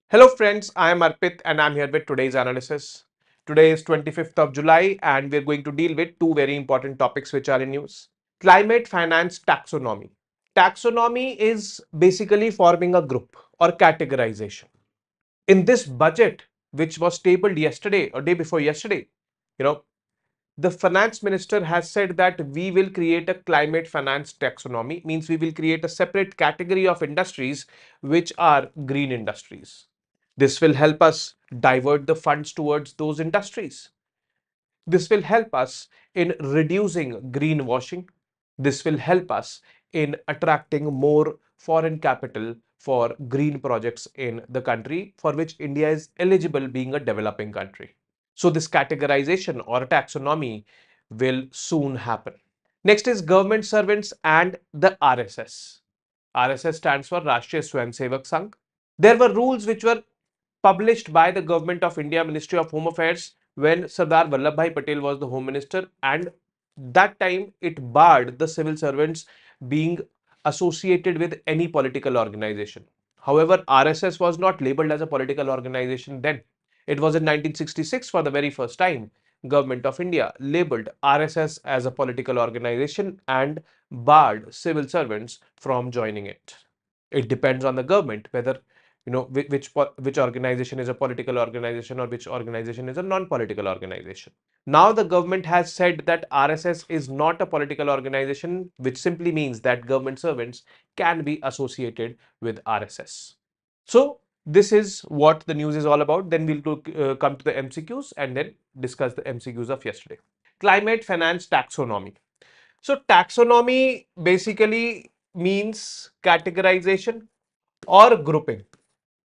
Hello friends, I am Arpit and I am here with today's analysis. Today is 25th of July and we are going to deal with two very important topics which are in news. Climate finance taxonomy. Taxonomy is basically forming a group or categorization. In this budget, which was tabled yesterday or day before yesterday, you know, the finance minister has said that we will create a climate finance taxonomy, means we will create a separate category of industries which are green industries. This will help us divert the funds towards those industries. This will help us in reducing greenwashing. This will help us in attracting more foreign capital for green projects in the country for which India is eligible being a developing country. So this categorization or taxonomy will soon happen. Next is government servants and the RSS. RSS stands for Rashtriya Swayamsevak Sangh. There were rules which were published by the Government of India Ministry of Home Affairs when Sardar Vallabhbhai Patel was the Home Minister, and that time it barred the civil servants being associated with any political organization. However, RSS was not labeled as a political organization then. It was in 1966 for the very first time Government of India labeled RSS as a political organization and barred civil servants from joining it. It depends on the government whether which organization is a political organization or which organization is a non-political organization. Now the government has said that RSS is not a political organization, which simply means that government servants can be associated with RSS. So this is what the news is all about. Then we'll come to the MCQs and then discuss the MCQs of yesterday. Climate finance taxonomy. So taxonomy basically means categorization or grouping.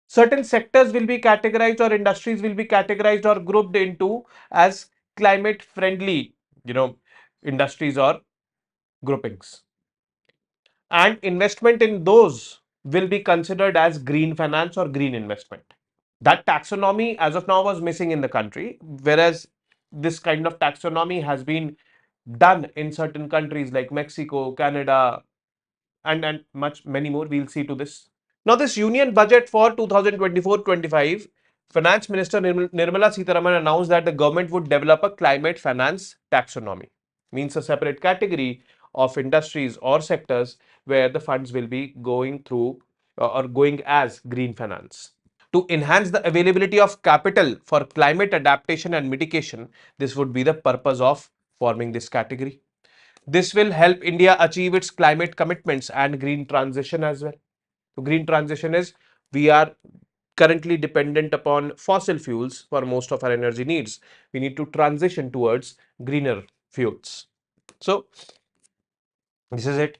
Certain sectors will be categorized or industries will be categorized or grouped into as climate friendly, industries or groupings. And investment in those will be considered as green finance or green investment. That taxonomy as of now was missing in the country, whereas this kind of taxonomy has been done in certain countries like Mexico, Canada, and many more. We'll see to this. Now, this union budget for 2024-25, Finance Minister Nirmala Sitharaman announced that the government would develop a climate finance taxonomy, means a separate category of industries or sectors where the funds will be going through or going as green finance. To enhance the availability of capital for climate adaptation and mitigation, this would be the purpose of forming this category. This will help India achieve its climate commitments and green transition as well. So green transition is we are currently dependent upon fossil fuels for most of our energy needs. We need to transition towards greener fuels. So this is it.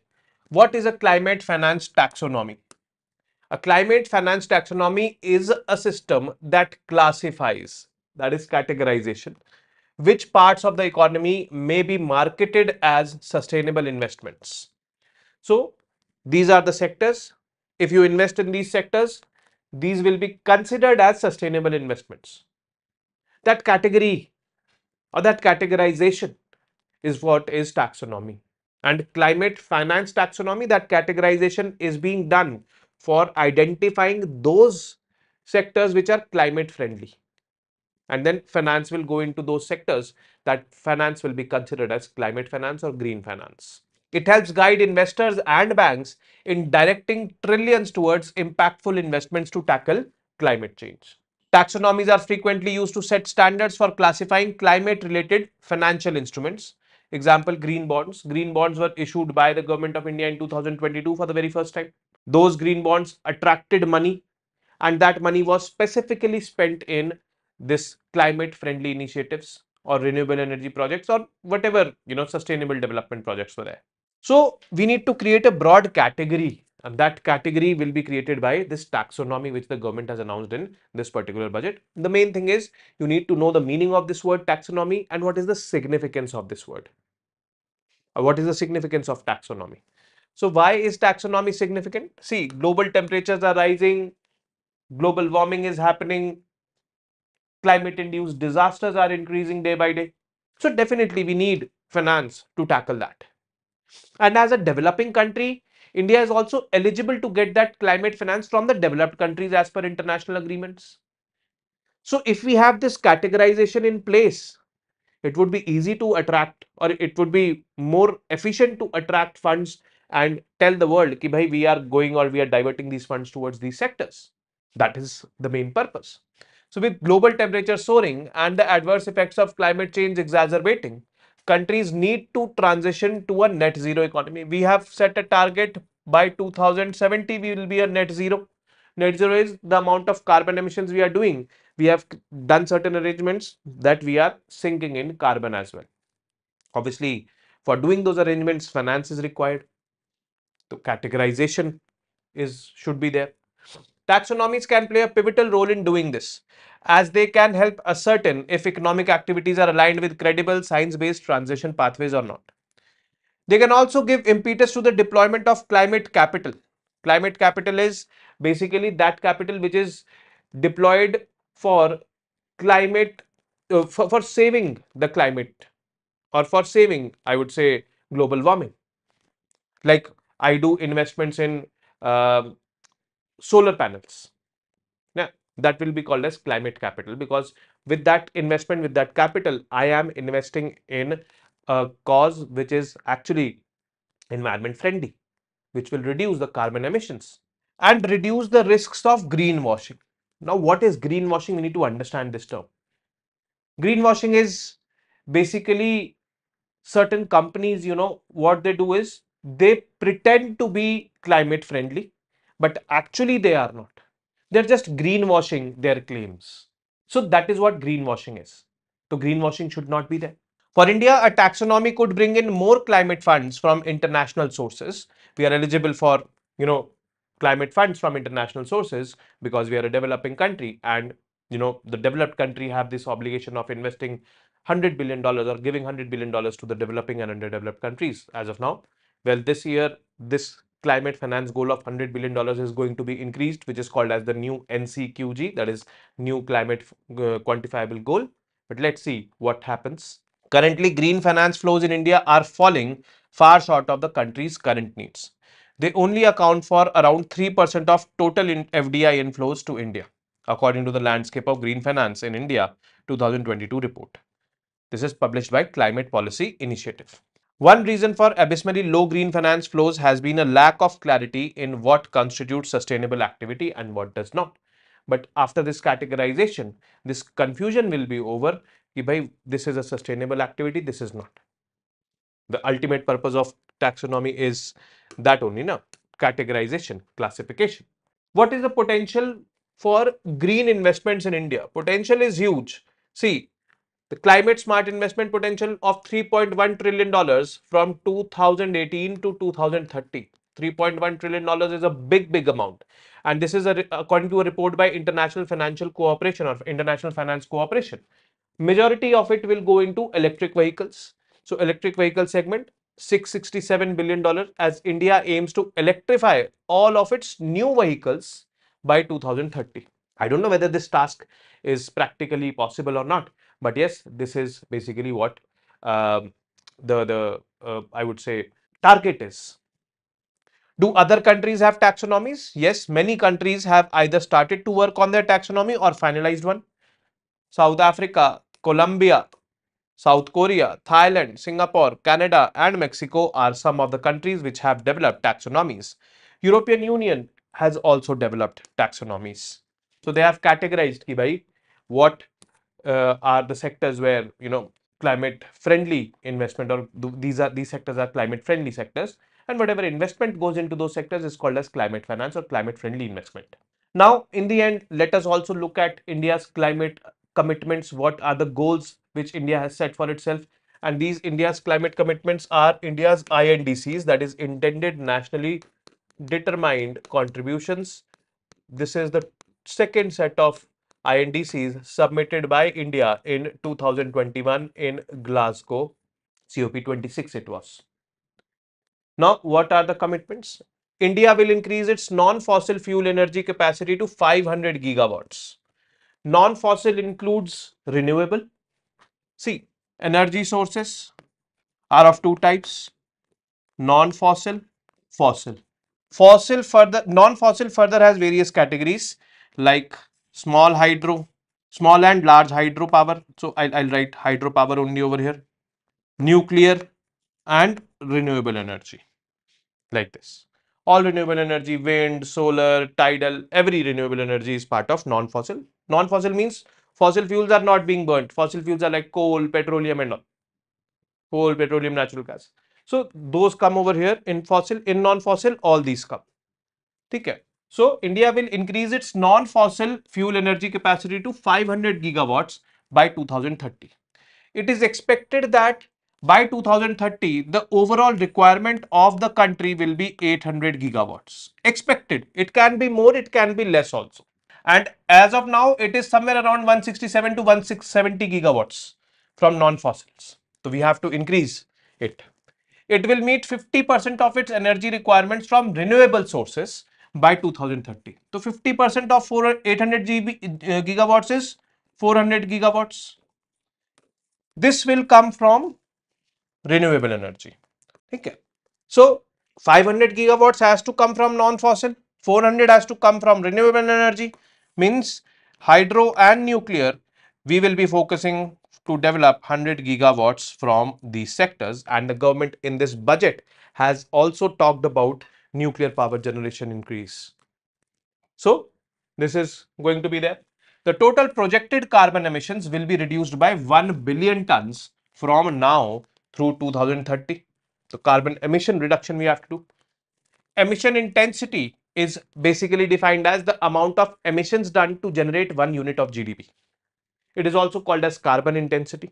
What is a climate finance taxonomy? A climate finance taxonomy is a system that classifies, that is categorization, which parts of the economy may be marketed as sustainable investments. So these are the sectors. If you invest in these sectors, these will be considered as sustainable investments. That category or that categorization is what is taxonomy. And climate finance taxonomy, that categorization is being done for identifying those sectors which are climate friendly. And then finance will go into those sectors that finance will be considered as climate finance or green finance. It helps guide investors and banks in directing trillions towards impactful investments to tackle climate change. Taxonomies are frequently used to set standards for classifying climate related financial instruments. Example, green bonds. Green bonds were issued by the government of India in 2022 for the very first time. Those green bonds attracted money, and that money was specifically spent in this climate friendly initiatives or renewable energy projects or whatever sustainable development projects were there. So we need to create a broad category, and that category will be created by this taxonomy which the government has announced in this particular budget. The main thing is you need to know the meaning of this word taxonomy and what is the significance of this word. What is the significance of taxonomy? So why is taxonomy significant? See, global temperatures are rising, global warming is happening, climate induced disasters are increasing day by day. So definitely we need finance to tackle that. And as a developing country, India is also eligible to get that climate finance from the developed countries as per international agreements. So if we have this categorization in place, it would be easy to attract, or it would be more efficient to attract funds and tell the world ki bhai, we are going or we are diverting these funds towards these sectors. That is the main purpose. So with global temperature soaring and the adverse effects of climate change exacerbating, countries need to transition to a net zero economy. We have set a target by 2070 we will be a net zero. Net zero is the amount of carbon emissions we are doing. We have done certain arrangements that we are sinking in carbon as well. Obviously, for doing those arrangements, finance is required. So categorization should be there. Taxonomies can play a pivotal role in doing this, as they can help ascertain if economic activities are aligned with credible science-based transition pathways or not. They can also give impetus to the deployment of climate capital. Climate capital is basically that capital which is deployed for climate, for saving the climate, or for saving, I would say, global warming. Like I do investments in solar panels. Yeah, that will be called as climate capital, because with that investment, with that capital, I am investing in a cause which is actually environment friendly, which will reduce the carbon emissions and reduce the risks of greenwashing. Now, what is greenwashing? We need to understand this term. Greenwashing is basically certain companies, what they do is they pretend to be climate friendly, but actually they are not. They're just greenwashing their claims. So that is what greenwashing is. So greenwashing should not be there. For India, a taxonomy could bring in more climate funds from international sources. We are eligible for, climate funds from international sources because we are a developing country, and the developed country have this obligation of investing $100 billion or giving $100 billion to the developing and underdeveloped countries as of now. Well, this year, this climate finance goal of $100 billion is going to be increased, which is called as the new NCQG, that is new climate quantifiable goal. But let's see what happens. Currently, green finance flows in India are falling far short of the country's current needs. They only account for around 3% of total FDI inflows to India, according to the Landscape of Green Finance in India 2022 report. This is published by Climate Policy Initiative. One reason for abysmally low green finance flows has been a lack of clarity in what constitutes sustainable activity and what does not. But after this categorization, this confusion will be over. Ki bhai, this is a sustainable activity, this is not. The ultimate purpose of taxonomy is that only, na? Categorization, classification. What is the potential for green investments in India? Potential is huge. See, the climate smart investment potential of $3.1 trillion from 2018 to 2030. $3.1 trillion is a big amount. And this is according to a report by International Financial Cooperation or International Finance Cooperation. Majority of it will go into electric vehicles. So electric vehicle segment, $667 billion, as India aims to electrify all of its new vehicles by 2030. I don't know whether this task is practically possible or not, but yes, this is basically what the I would say target is. Do other countries have taxonomies? Yes, many countries have either started to work on their taxonomy or finalized one. South Africa, Colombia, South Korea, Thailand, Singapore, Canada and Mexico are some of the countries which have developed taxonomies. European Union has also developed taxonomies. So they have categorized ki bhai, what are the sectors where climate friendly investment, or these sectors are climate friendly sectors, and whatever investment goes into those sectors is called as climate finance or climate friendly investment. Now, in the end, let us also look at India's climate commitments. What are the goals which India has set for itself? And these India's climate commitments are India's INDCs, that is intended nationally determined contributions. This is the second set of INDCs submitted by India in 2021 in Glasgow, COP26 it was. Now, what are the commitments? India will increase its non-fossil fuel energy capacity to 500 gigawatts. Non-fossil includes renewable. See, energy sources are of two types: non-fossil, fossil. Non-fossil further has various categories like small hydro, small and large hydropower. So I'll write hydropower only over here, nuclear and renewable energy like this. All renewable energy, wind, solar, tidal, every renewable energy is part of non-fossil. Non-fossil means fossil fuels are not being burnt. Fossil fuels are like coal, petroleum and all. Coal, petroleum, natural gas. So those come over here in fossil, in non-fossil, all these come. Okay. So India will increase its non-fossil fuel energy capacity to 500 gigawatts by 2030. It is expected that by 2030, the overall requirement of the country will be 800 gigawatts. Expected. It can be more, it can be less also. And as of now, it is somewhere around 167 to 170 gigawatts from non-fossils. So we have to increase it. It will meet 50% of its energy requirements from renewable sources by 2030. So 50% of 800 gigawatts is 400 gigawatts. This will come from renewable energy. Okay. So 500 gigawatts has to come from non-fossil, 400 has to come from renewable energy, means hydro and nuclear. We will be focusing to develop 100 gigawatts from these sectors, and the government in this budget has also talked about nuclear power generation increase. So this is going to be there. The total projected carbon emissions will be reduced by 1 billion tons from now through 2030. So carbon emission reduction we have to do. Emission intensity is basically defined as the amount of emissions done to generate 1 unit of GDP. It is also called as carbon intensity.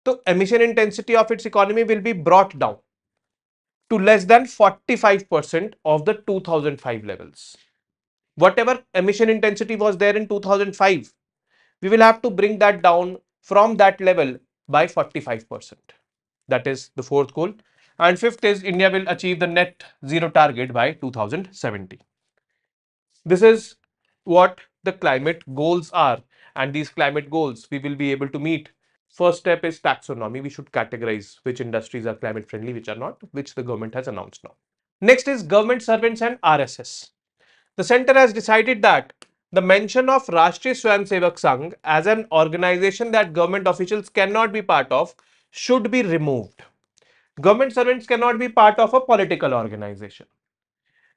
So emission intensity of its economy will be brought down to less than 45% of the 2005 levels. Whatever emission intensity was there in 2005, we will have to bring that down from that level by 45%. That is the fourth goal. And fifth is India will achieve the net zero target by 2070. This is what the climate goals are, and these climate goals we will be able to meet. First step is taxonomy. We should categorize which industries are climate friendly, which are not, which the government has announced now. Next is government servants and RSS. The center has decided that the mention of Rashtriya Swayamsevak Sangh as an organization that government officials cannot be part of should be removed. Government servants cannot be part of a political organization.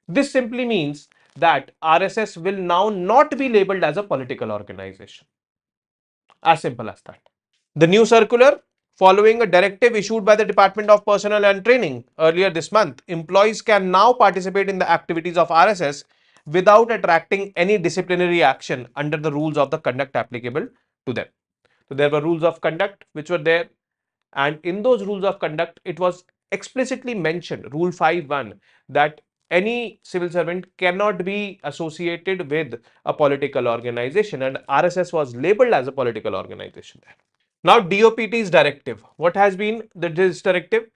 This simply means that RSS will now not be labeled as a political organization. As simple as that. The new circular, following a directive issued by the Department of Personnel and Training earlier this month, employees can now participate in the activities of RSS without attracting any disciplinary action under the rules of the conduct applicable to them. So there were rules of conduct which were there, and in those rules of conduct, it was explicitly mentioned, Rule 5.1, that any civil servant cannot be associated with a political organization, and RSS was labeled as a political organization there. Now, DOPT's directive. What has been this directive?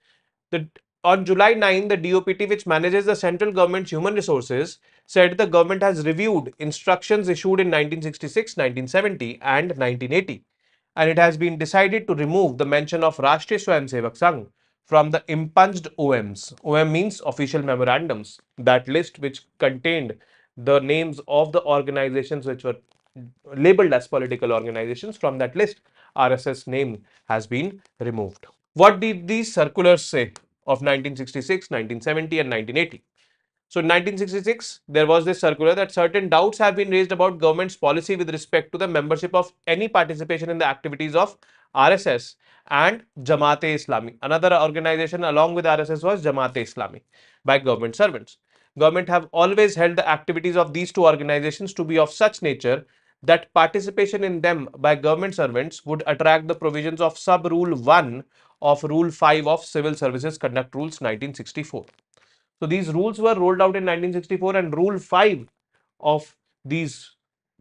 On July 9, the DOPT, which manages the central government's human resources, said the government has reviewed instructions issued in 1966, 1970 and 1980, and it has been decided to remove the mention of Rashtriya Swayamsevak Sangh from the impunged OMs. OM means official memorandums, that list which contained the names of the organizations which were labeled as political organizations. From that list, RSS name has been removed. What did these circulars say of 1966, 1970 and 1980? So in 1966, there was this circular that certain doubts have been raised about government's policy with respect to the membership of any participation in the activities of RSS and Jamaat-e-Islami. Another organization along with RSS was Jamaat-e-Islami by government servants. Government have always held the activities of these two organizations to be of such nature that participation in them by government servants would attract the provisions of sub rule 1 of rule 5 of Civil Services Conduct Rules 1964. So these rules were rolled out in 1964, and rule 5 of these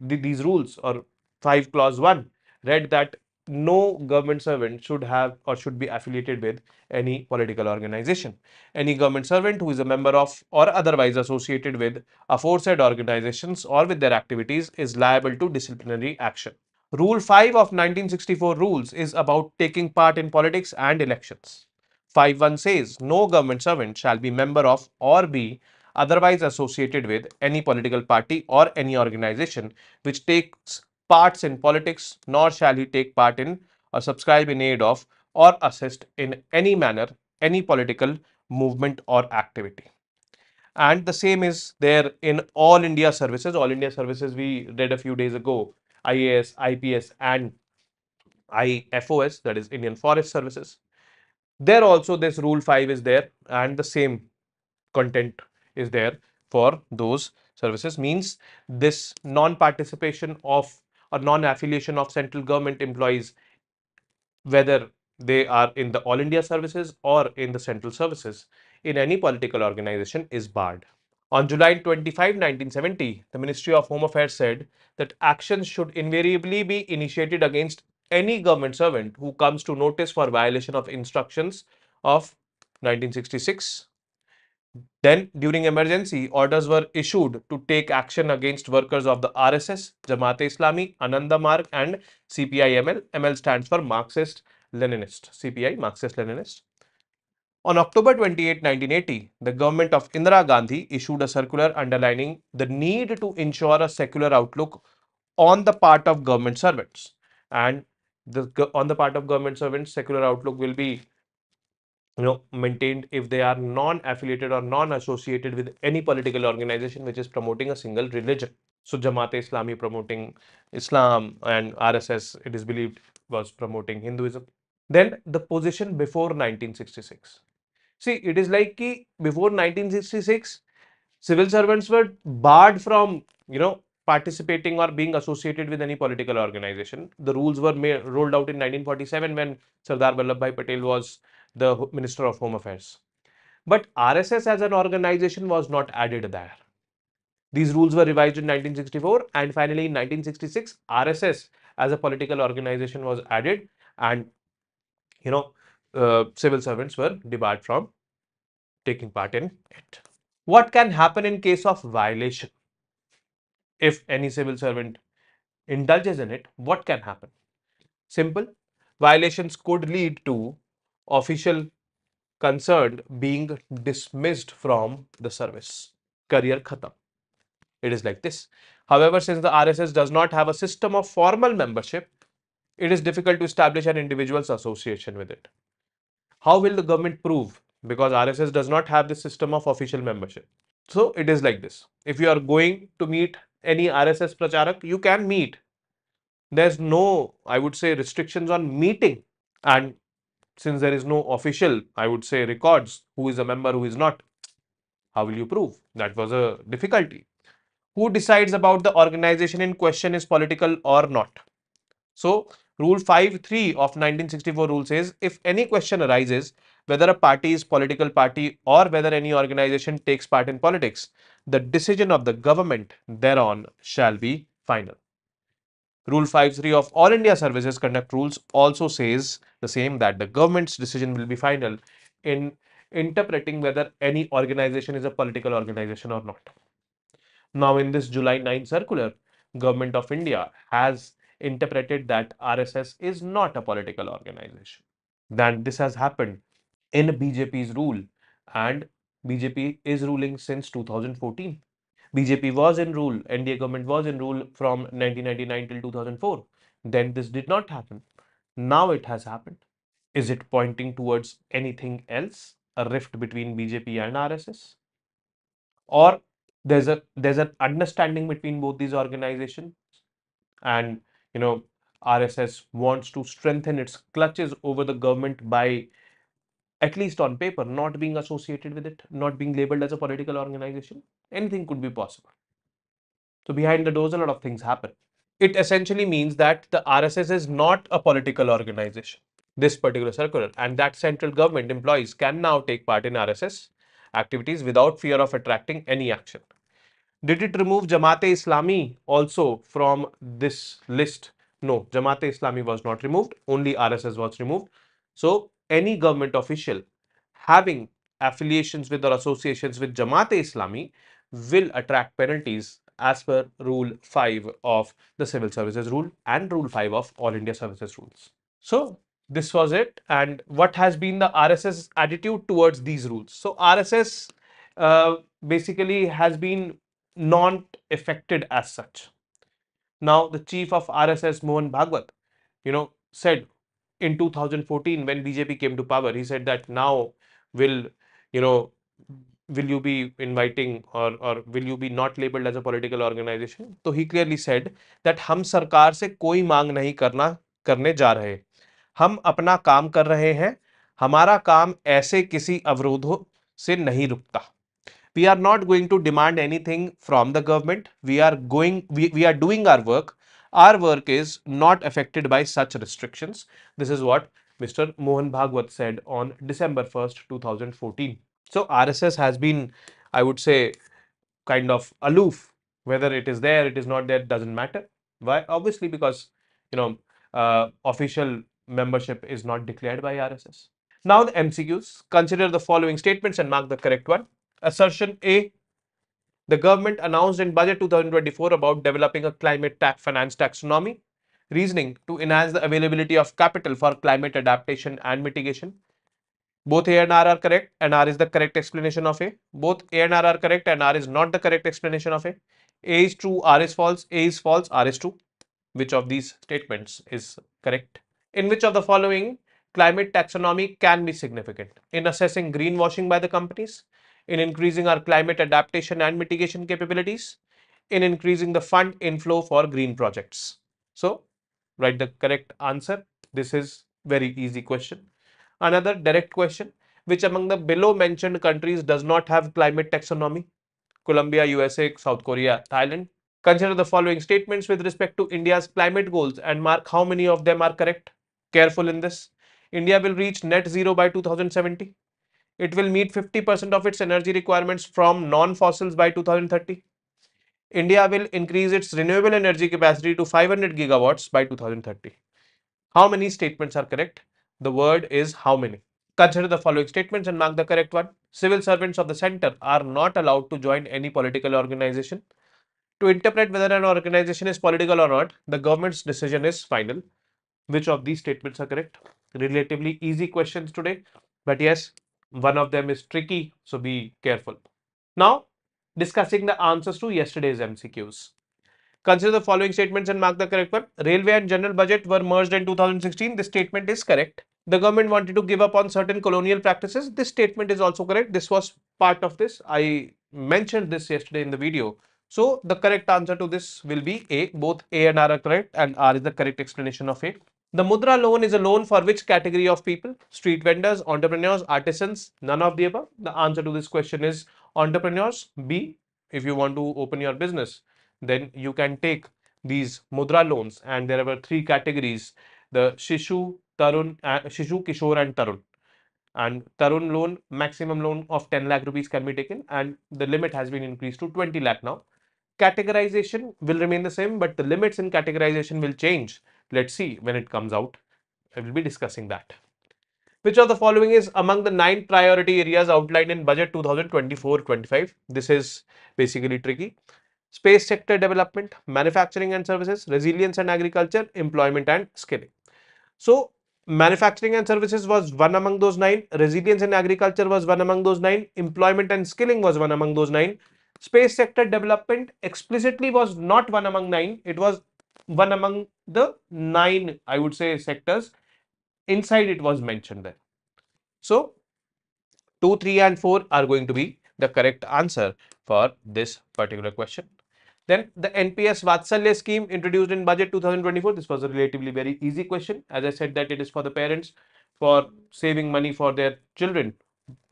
rules, or 5 clause 1, read that no government servant should have or should be affiliated with any political organization. Any government servant who is a member of or otherwise associated with aforesaid organizations or with their activities is liable to disciplinary action. Rule 5 of 1964 rules is about taking part in politics and elections. 5.1 says no government servant shall be member of or be otherwise associated with any political party or any organization which takes parts in politics, nor shall he take part in or subscribe in aid of or assist in any manner any political movement or activity. And the same is there in all India services. All India services we read a few days ago, IAS, IPS and IFOS, that is Indian Forest Services. There also this rule 5 is there and the same content is there for those services, means this non-participation of or non-affiliation of central government employees, whether they are in the All India services or in the central services, in any political organization is barred. On July 25, 1970, the Ministry of Home Affairs said that actions should invariably be initiated against any government servant who comes to notice for violation of instructions of 1966. Then, during emergency, orders were issued to take action against workers of the RSS, Jamaat-e-Islami, Ananda Marg and CPI-ML. ML stands for Marxist Leninist. CPI, Marxist Leninist. On October 28, 1980, the government of Indira Gandhi issued a circular underlining the need to ensure a secular outlook on the part of government servants. And on the part of government servants, secular outlook will be maintained if they are non-affiliated or non-associated with any political organization which is promoting a single religion. So Jamaat-e-Islami promoting Islam and RSS, it is believed, was promoting Hinduism. Then the position before 1966. See, it is like ki before 1966, civil servants were barred from, participating or being associated with any political organization. The rules were rolled out in 1947 when Sardar Vallabhbhai Patel was the Minister of Home Affairs. But RSS as an organization was not added there. These rules were revised in 1964 and finally in 1966, RSS as a political organization was added and, civil servants were debarred from taking part in it. What can happen in case of violation? If any civil servant indulges in it, what can happen? Simple. Violations could lead to official concerned being dismissed from the service. Career khatam. It is like this. However, since the RSS does not have a system of formal membership, it is difficult to establish an individual's association with it. How will the government prove? Because RSS does not have the system of official membership. So it is like this. If you are going to meet any RSS pracharak, you can meet. There's no, I would say, restrictions on meeting. And since there is no official, I would say, records, who is a member, who is not, how will you prove? That was a difficulty. Who decides about the organization in question is political or not? So, Rule 5(3) of 1964 rule says, if any question arises, whether a party is political party or whether any organization takes part in politics, the decision of the government thereon shall be final. Rule 5(3) of All India Services Conduct Rules also says the same, that the government's decision will be final in interpreting whether any organization is a political organization or not. Now, in this July 9 circular, Government of India has interpreted that RSS is not a political organization. Then this has happened in BJP's rule, and BJP is ruling since 2014. BJP was in rule, NDA government was in rule from 1999 till 2004. Then this did not happen. Now it has happened. Is it pointing towards anything else? A rift between BJP and RSS? Or there's an understanding between both these organizations, and RSS wants to strengthen its clutches over the government by, at least on paper, not being associated with it, not being labeled as a political organization. Anything could be possible. So behind the doors, a lot of things happen. It essentially means that the RSS is not a political organization, this particular circular, and that central government employees can now take part in RSS activities without fear of attracting any action. Did it remove Jamaat-e-Islami also from this list? No, Jamaat-e-Islami was not removed, only RSS was removed. So, any government official having affiliations with or associations with Jamaat-e-Islami will attract penalties as per Rule 5 of the Civil Services Rule and Rule 5 of All India Services Rules. So, this was it. And what has been the RSS attitude towards these rules? So, RSS basically has been not affected as such. Now, the chief of RSS, Mohan Bhagwat, said in 2014 when BJP came to power, he said that now will, you know, will you be inviting or will you be not labeled as a political organization? So he clearly said that हम सरकार से कोई मांग नहीं करने जा रहे, हम अपना काम कर रहे हैं, हमारा काम ऐसे किसी अवरोधों से नहीं रुकता. We are not going to demand anything from the government. We are doing our work. Our work is not affected by such restrictions. This is what Mr. Mohan Bhagwat said on December 1st, 2014. So RSS has been, I would say, kind of aloof. Whether it is there, it is not there, doesn't matter. Why? Obviously, because official membership is not declared by RSS. Now the MCQs. Consider the following statements and mark the correct one. Assertion A. The government announced in Budget 2024 about developing a climate finance taxonomy. Reasoning to enhance the availability of capital for climate adaptation and mitigation. Both A and R are correct, and R is the correct explanation of A. Both A and R are correct, and R is not the correct explanation of A. A is true, R is false, A is false, R is true. Which of these statements is correct? In which of the following climate taxonomy can be significant? In assessing greenwashing by the companies, in increasing our climate adaptation and mitigation capabilities, in increasing the fund inflow for green projects. So, write the correct answer. This is very easy question. Another direct question, which among the below mentioned countries does not have climate taxonomy? Colombia, USA, South Korea, Thailand. Consider the following statements with respect to India's climate goals and mark how many of them are correct. Careful in this. India will reach net zero by 2070. It will meet 50% of its energy requirements from non-fossils by 2030. India will increase its renewable energy capacity to 500 gigawatts by 2030. How many statements are correct? The word is how many. Consider the following statements and mark the correct one. Civil servants of the center are not allowed to join any political organization. To interpret whether an organization is political or not, the government's decision is final. Which of these statements are correct? Relatively easy questions today, but yes, one of them is tricky, so be careful. Now, discussing the answers to yesterday's MCQs. Consider the following statements and mark the correct one. Railway and general budget were merged in 2016. This statement is correct. The government wanted to give up on certain colonial practices. This statement is also correct. This was part of this. I mentioned this yesterday in the video. So the correct answer to this will be A. Both A and R are correct, and R is the correct explanation of A. The Mudra loan is a loan for which category of people? Street vendors, entrepreneurs, artisans, none of the above. The answer to this question is entrepreneurs. B. If you want to open your business, then you can take these Mudra loans, and there are three categories: the Shishu, Tarun, Shishu, Kishore, and Tarun. And Tarun loan, maximum loan of 10 lakh rupees can be taken, and the limit has been increased to 20 lakh now. Categorization will remain the same, but the limits in categorization will change. Let's see when it comes out. I will be discussing that. Which of the following is among the 9 priority areas outlined in budget 2024-25? This is basically tricky. Space sector development, manufacturing and services, resilience and agriculture, employment and skilling. So, manufacturing and services was one among those 9, resilience and agriculture was one among those 9, employment and skilling was one among those 9. Space sector development explicitly was not one among 9, it was one among the 9, I would say, sectors. Inside it was mentioned there. So, 2, 3 and 4 are going to be the correct answer for this particular question. Then the NPS Vatsalya scheme introduced in budget 2024. This was a relatively very easy question. As I said that it is for the parents for saving money for their children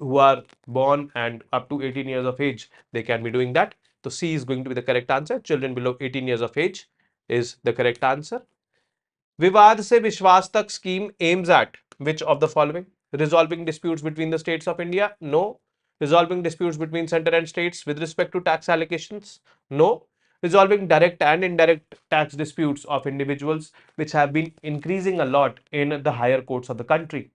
who are born and up to 18 years of age. They can be doing that. So C is going to be the correct answer. Children below 18 years of age is the correct answer. विवाद से विश्वास तक scheme aims at which of the following? Resolving disputes between the states of India? No. Resolving disputes between center and states with respect to tax allocations? No. Resolving direct and indirect tax disputes of individuals, which have been increasing a lot in the higher courts of the country.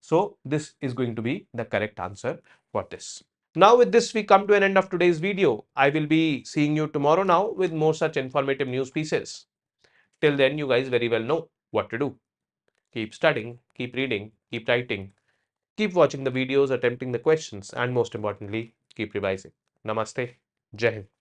So this is going to be the correct answer for this. Now with this we come to an end of today's video. I will be seeing you tomorrow now with more such informative news pieces. Till then, you guys very well know what to do. Keep studying, keep reading, keep writing, keep watching the videos, attempting the questions, and most importantly, keep revising. Namaste. Jai Hind.